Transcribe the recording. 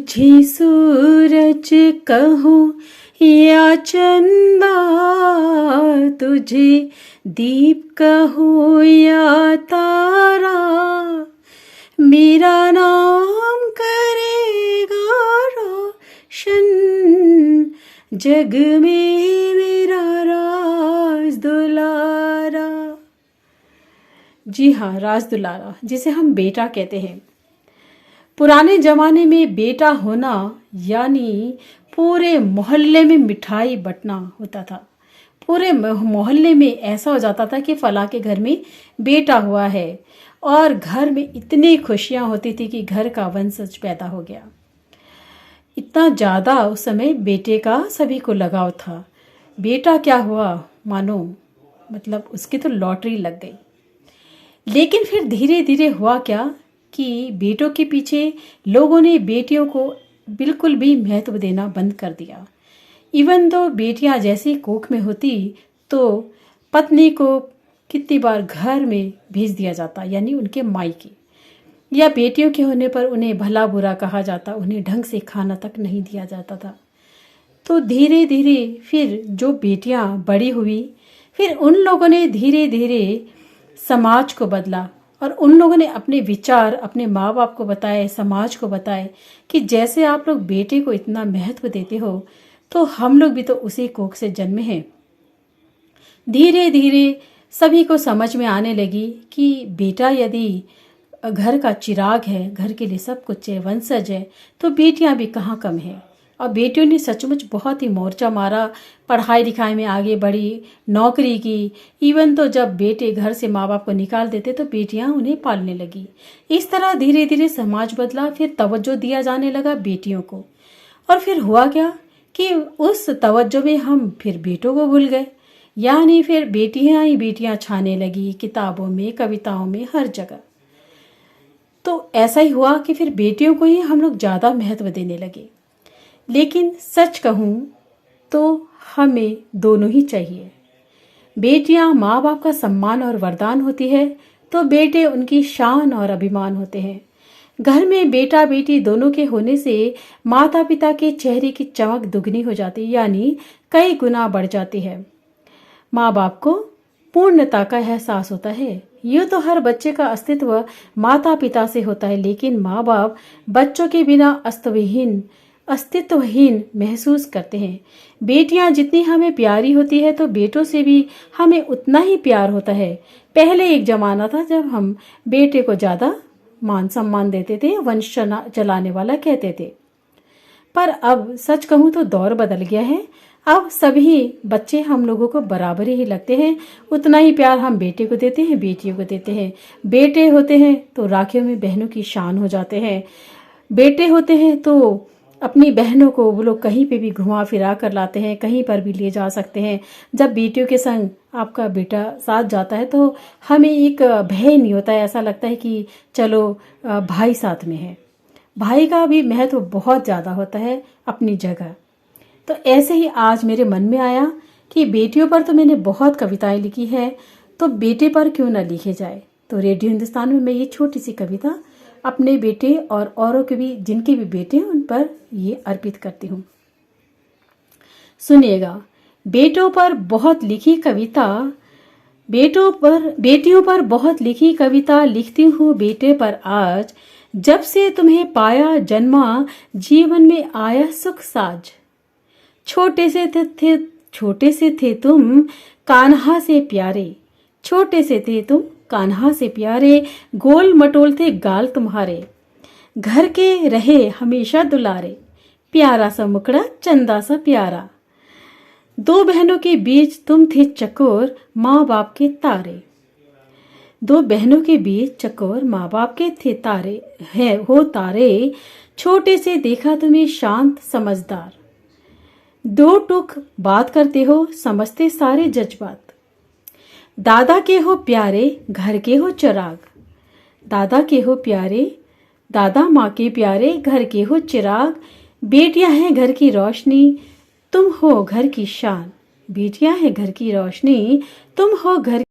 तुझे सूरज कहूँ या चंदा, तुझे दीप कहूँ या तारा, मेरा नाम करेगा रोशन, जग में मेरा राज दुलारा। जी हाँ, राज दुलारा, जिसे हम बेटा कहते हैं। पुराने जमाने में बेटा होना यानी पूरे मोहल्ले में मिठाई बंटना होता था। पूरे मोहल्ले में ऐसा हो जाता था कि फला के घर में बेटा हुआ है, और घर में इतनी खुशियां होती थी कि घर का वंशज पैदा हो गया। इतना ज़्यादा उस समय बेटे का सभी को लगाव था। बेटा क्या हुआ, मानो मतलब उसकी तो लॉटरी लग गई। लेकिन फिर धीरे धीरे हुआ क्या कि बेटों के पीछे लोगों ने बेटियों को बिल्कुल भी महत्व देना बंद कर दिया। इवन तो बेटियां जैसी कोख में होती तो पत्नी को कितनी बार घर में भेज दिया जाता, यानी उनके मायके, या बेटियों के होने पर उन्हें भला बुरा कहा जाता, उन्हें ढंग से खाना तक नहीं दिया जाता था। तो धीरे धीरे फिर जो बेटियां बड़ी हुई, फिर उन लोगों ने धीरे धीरे समाज को बदला, और उन लोगों ने अपने विचार अपने माँ बाप को बताए, समाज को बताए कि जैसे आप लोग बेटे को इतना महत्व देते हो तो हम लोग भी तो उसी कोख से जन्मे हैं। धीरे धीरे सभी को समझ में आने लगी कि बेटा यदि घर का चिराग है, घर के लिए सब कुछ है, वंशज है, तो बेटियां भी कहाँ कम है। और बेटियों ने सचमुच बहुत ही मोर्चा मारा, पढ़ाई लिखाई में आगे बढ़ी, नौकरी की। इवन तो जब बेटे घर से माँ बाप को निकाल देते तो बेटियां उन्हें पालने लगी। इस तरह धीरे धीरे समाज बदला, फिर तवज्जो दिया जाने लगा बेटियों को। और फिर हुआ क्या कि उस तवज्जो में हम फिर बेटों को भूल गए, यानी फिर बेटियां ही बेटियां छाने लगी, किताबों में, कविताओं में, हर जगह। तो ऐसा ही हुआ कि फिर बेटियों को ही हम लोग ज़्यादा महत्व देने लगे। लेकिन सच कहूँ तो हमें दोनों ही चाहिए। बेटियां माँ बाप का सम्मान और वरदान होती है, तो बेटे उनकी शान और अभिमान होते हैं। घर में बेटा बेटी दोनों के होने से माता पिता के चेहरे की चमक दुगनी हो जाती, यानी कई गुना बढ़ जाती है। माँ बाप को पूर्णता का एहसास होता है। ये तो हर बच्चे का अस्तित्व माता पिता से होता है, लेकिन माँ बाप बच्चों के बिना अस्तित्वहीन महसूस करते हैं। बेटियां जितनी हमें प्यारी होती है तो बेटों से भी हमें उतना ही प्यार होता है। पहले एक जमाना था जब हम बेटे को ज़्यादा मान सम्मान देते थे, वंश चलाने वाला कहते थे। पर अब सच कहूँ तो दौर बदल गया है। अब सभी बच्चे हम लोगों को बराबर ही लगते हैं। उतना ही प्यार हम बेटे को देते हैं, बेटियों को देते हैं। बेटे होते हैं तो राखियों में बहनों की शान हो जाते हैं। बेटे होते हैं तो अपनी बहनों को वो लोग कहीं पे भी घुमा फिरा कर लाते हैं, कहीं पर भी ले जा सकते हैं। जब बेटियों के संग आपका बेटा साथ जाता है तो हमें एक भय नहीं होता है, ऐसा लगता है कि चलो भाई साथ में है। भाई का भी महत्व बहुत ज़्यादा होता है अपनी जगह। तो ऐसे ही आज मेरे मन में आया कि बेटियों पर तो मैंने बहुत कविताएं लिखी है, तो बेटे पर क्यों ना लिखे जाए। तो रेडियो हिंदुस्तान में मैं ये छोटी सी कविता अपने बेटे और औरों के भी जिनके भी बेटे हैं उन पर ये अर्पित करती हूँ। सुनिएगा। बेटों पर बहुत लिखी कविता, बेटियों पर बहुत लिखी कविता लिखती हूँ बेटे पर आज। जब से तुम्हें पाया जन्मा जीवन में आया सुख साज। छोटे से थे तुम कान्हा से प्यारे, छोटे से थे तुम कान्हा से प्यारे, गोल मटोल थे गाल तुम्हारे, घर के रहे हमेशा दुलारे, प्यारा सा मुखड़ा चंदा सा प्यारा। दो बहनों के बीच तुम थे चकोर माँ बाप के तारे, दो बहनों के बीच चकोर माँ बाप के थे तारे। छोटे से देखा तुम्हें शांत समझदार, दो टूक बात करते हो समझते सारे जज्बात। दादा के हो प्यारे घर के हो चिराग, दादा के हो प्यारे, दादा माँ के प्यारे घर के हो चिराग। बेटियां हैं घर की रोशनी तुम हो घर की शान, बेटियां हैं घर की रोशनी तुम हो घर